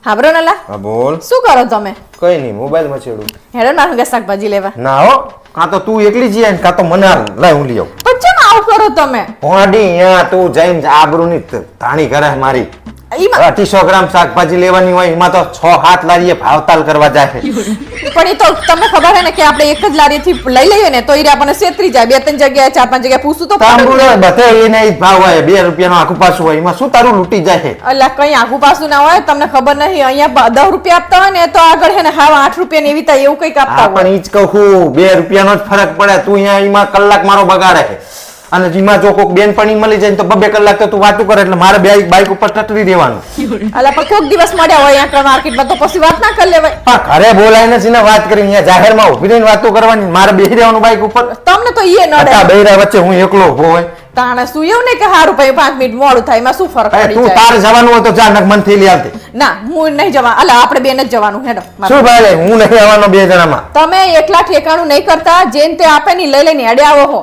હાબરો નલા હા બોલ. શું કરો તમે? કઈ નહીં, મોબાઈલ માં છેડું. હેડો ના હંગા શાકભાજી લેવા. ના હો, કાં તો તું એકલી જઈએ ને કાં તો મને હાલ. લાય હું લઈ આવું. પણ ચમ આવું કરો તમે? હોડી અહીંયા તું જઈને આબરૂની ધાણી કરે મારી. ઈમાં 250 ગ્રામ શાકભાજી લેવાની હોય એમાં તો 6-7 લારીએ ભાવતાલ કરવા જાય છે. પણ એ તો તમને ખબર હે ને કે આપણે એક જ લારીથી લઈ લઈએ ને તો ઈ આપણને છેતરી જાય. 2-3 જગ્યાએ 4-5 જગ્યાએ પૂછું તો તાંબુડે બધે એને ઈ જ ભાવ હોય. 2 રૂપિયાનો આખું પાછું હોય એમાં શું તારું લૂંટી જાય છે? અલા કઈ આખું પાછું ના હોય. તમને ખબર નહીં અહીંયા 10 રૂપિયા આપતા હોય ને તો આગળ હે ને હા 8 રૂપિયા એવી થાય એવું કઈક આપતા હા હોય. પણ ઈ જ કહું, 2 રૂપિયાનો જ ફરક પડે. તું અહીંયા એમાં કલાક મારો બગાડે છે અને જેમાં જો કોઈક બેનપણી મળી જાય ને તો 2 કલાક તો તું વાતું કરે એટલે મારે બાઈક ઉપર ટટરી દેવાનું. અલા પણ કોઈક દિવસ મળ્યા હોય અહીંયા માર્કેટમાં તો પછી વાત ના કરી લેવાય. પણ ઘરે બોલાય ને વાત કરી અહીંયા જાહેરમાં ઉભી રહીને વાતો કરવાની, મારે બેસી રહેવાનું બાઈક ઉપર. તમને તો ઈ નડે. આ બૈરા વચ્ચે હું એકલો ઉભો હોય. તાણે શું એવું નહીં કે હારું ભાઈ 5 મિનિટ મોડું થાય એમાં શું ફરક પડી તું જાય? તાર જવાનું હોય તો જા, નક મન થી લઈ આવતી. ના હું નહીં જવા. અલા આપણે બેન જ જવાનું હેડો. શું ભાઈ હું નહીં આવવાનો 2 જણામાં. તમે એકલા ઠેકાણું નહીં કરતા. જેન તે આપે ની લઈ લઈને અડે આવો હો.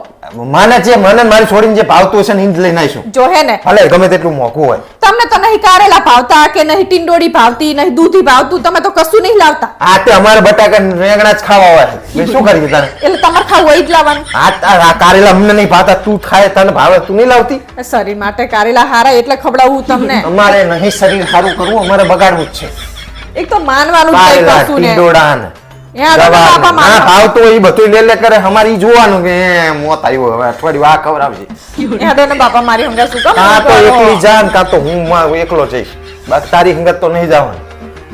મને જે મને મારી છોડીને જે ભાવતું હશે ને ઈ જ લઈને આવીશું. જો હે ને ભલે ગમે તેટલું મોંઘું હોય. તમને તો નહીં કારેલા ભાવતા કે નહીં ટીંડોળી ભાવતી નહીં દૂધી ભાવતું. તમે તો કશું નહીં લાવતા. આ તે અમારે બટાકા રેંગણા જ ખાવા હોય. મેં શું કરી તારે? એટલે તમારે ખાવું હોય જ લાવવાનું. આ કારેલા અમને નહીં ભાવતા, તું ખાય તને ભાવે, તું નહીં લાવતી. શરીર માટે કારેલા હારા એટલે ખવડાવવું તમને. અમારે નહીં શરીર સારું કરવું, અમારે બગાડવું જ છે. એક તો માનવાનું જ કઈ કારેલા, કશું ને. ટીંડોળા ને યા તો બાપા ના માનો. ભાવતું હોય ઈ બધું લે કરે. અમારે ઈ જોવાનું કે મોત આવ્યો હવે અઠવાડિયું આ ખવડાવશે. યા તો ને બાપા મારી હંગા શું કામ કાં તો કરો? એકલી જાન કાં તો હું એકલો જઈશ. બાકી તારી હંગત તો નહીં જવાનું.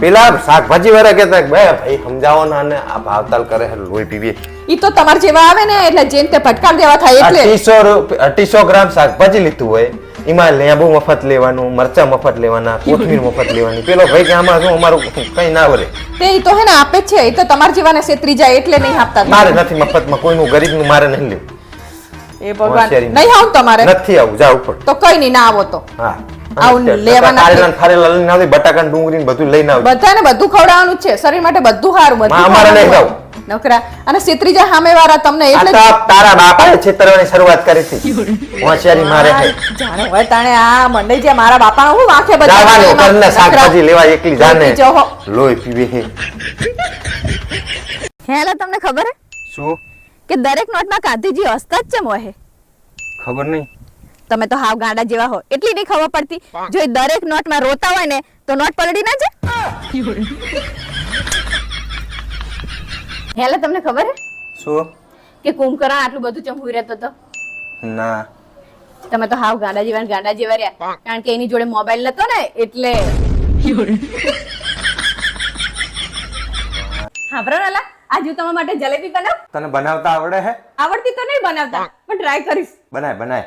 પેલા શાકભાજી વાળા કહેતા કે ભાઈ સમજાવો ને અને આ ભાવતાલ કરે છે, લોહી પીવીએ. ઈ તો તમારે જેવા આવે ને એટલે જેન તે ફટકાર દેવા થાય એટલે 250 ગ્રામ શાકભાજી લીધું હોય એમાં લેંબુ મફત લેવાનું, મરચા મફત લેવાના, કોથમીર મફત લેવાની. પેલો ભાઈ કે આમાં શું અમારું કઈ ના વરે. તે ઈ તો હે ને આપે જ છે. ઈ તો તમારે જેવાને છેતરી જાય એટલે નહીં આપતા. મારે નથી મફતમાં કોઈનું ગરીબનું મારે નહીં લેવું. એ ભગવાન હોશિયારી નહીં આવું તમારે નથી આવું, જા ઉપર. તો કઈ નહીં ના આવો તો. હા આવું લેવાના કારેલા ખારેલા લઈને આવજે, બટાકા ને ડુંગળી ને બધું લઈને આવજે. બધાને બધું ખવડાવવાનું જ છે. શરીર માટે બધું સારું બધું અમારે લઈ જાવ. નકરા અને છેતરી જાય સામે વાળા તમને એટલે આ તો તારા બાપાએ છેતરવાની શરૂઆત કરી હતી. હોશિયારી મારે છે. જાણે હોય તાણે આ મંડઈ જે મારા બાપાનો હું વાંખે જવાનું ઘરના શાકભાજી લેવા એકલી જાને જોહો. લોહી પીવે છે. હેલા તમને ખબર હે શું કે દરેક નોટમાં ગાંધીજી હસતા જ ચમ હોય? ખબર નહીં. તમે તો હાવ ગાંડા જેવા હો એટલી નહીં ખબર પડતી. જો એ દરેક નોટમાં રોતા હોય ને તો નોટ પલળી ના જાય. હેલા તમને ખબર હે શું કે કુંભકર્ણ આટલું બધું ચમ હુઈ રહેતો હતો? ના તમે તો હાવ ગાંડા જેવા રહ્યા. કારણ કે એની જોડે મોબાઈલ નતો ને એટલે. હા બરાબર. આજ હું તમારા માટે જલેબી બનાવ. તને બનાવતા આવડે હે? આવડતી તો નહીં બનાવતા પણ ટ્રાય કરીશ. બનાય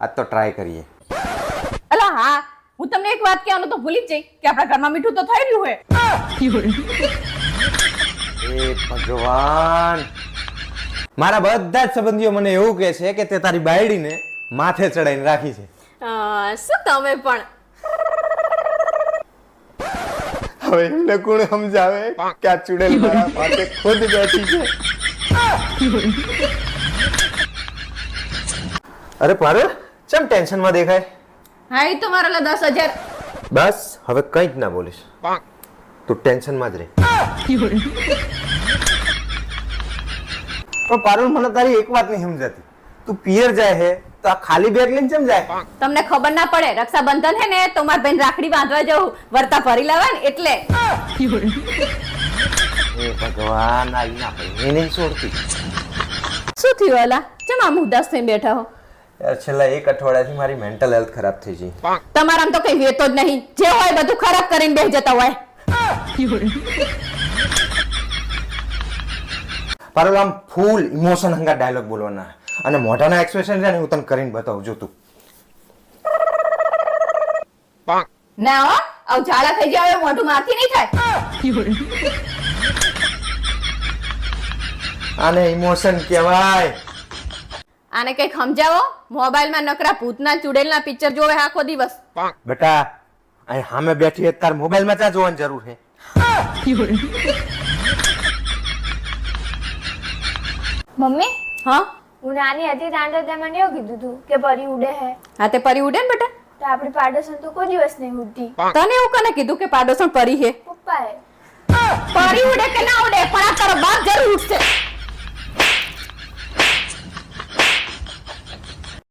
આજ તો ટ્રાય કરીએ. અલા હા હું તમને એક વાત કહેવાનું તો ભૂલી જ જઈ કે આપણા ઘરમાં મીઠું તો થઈ રહ્યું હોય. એ ભગવાન, મારા બધા જ સંબંધીઓ મને એવું કહે છે કે તે તારી બાયડીને માથે ચડાઈને રાખી છે. શું તમે પણ હવે એમને કોણ સમજાવે કે આ ચુડેલ મારા માથે ખુદ બેઠી છે. અરે પારુલ, ચમ ટેન્શનમાં દેખાય? હા એ તો મારા 10,000. બસ હવે કંઈ જ ના બોલીશ. તું ટેન્શનમાં જ રહે. પણ પારુલ મને તારી એક વાત નહીં સમજાતી. તું પિયર જાય હે તો આ ખાલી બેગ લઈને કેમ જાય? તમને ખબર ના પડે રક્ષાબંધન હે ને તો મારા ભાઈ રાખડી બાંધવા જવું વર્તા ભરી લાવવા ને એટલે. એ ભગવાન, આ ના ભાઈ નહીં છોડતી. શું થયું અલા ચમ આમ ઉદાસ થઈને બેઠા હો? યાર છેલ્લા 1 અઠવાડિયાથી મારી મેન્ટલ હેલ્થ ખરાબ થઈ ગઈ. તમારામ તો કઈ વેતો જ નહીં. જે હોય બધું ખરાબ કરીને બેસી જતા હોય. પારુલ આમ ફૂલ ઇમોશન હંગા ડાયલોગ બોલવાના અને મોઢાના એક્સપ્રેશન છે ને હું તને કરીને બતાવું જો તું. ના હો આવ ઝાડા થઈ જાય મોઢું માથી નહીં થાય. આને ઇમોશન કહેવાય. આને કઈક સમજાવો. મોબાઈલમાં નકરા ભૂતના ચુડેલના પિક્ચર જોવે આખો દિવસ. બેટા અહીં સામે બેઠી હે તાર મોબાઈલમાં ક્યાં જોવાની જરૂર છે? મમ્મી હા હું નાની હતી ત્યાં તો મને એવું કીધું હતું કે પરી ઉડે હે. હા તે પરી ઉડે ને બેટા તો આપણી પાડોશન તો કોઈ દિવસ નહીં ઉડતી. તને એવું કને કીધું કે પાડોશણ પરી હે? પપ્પાએ. પરી ઉડે કે ના ઉડે પણ આ તારો બાપ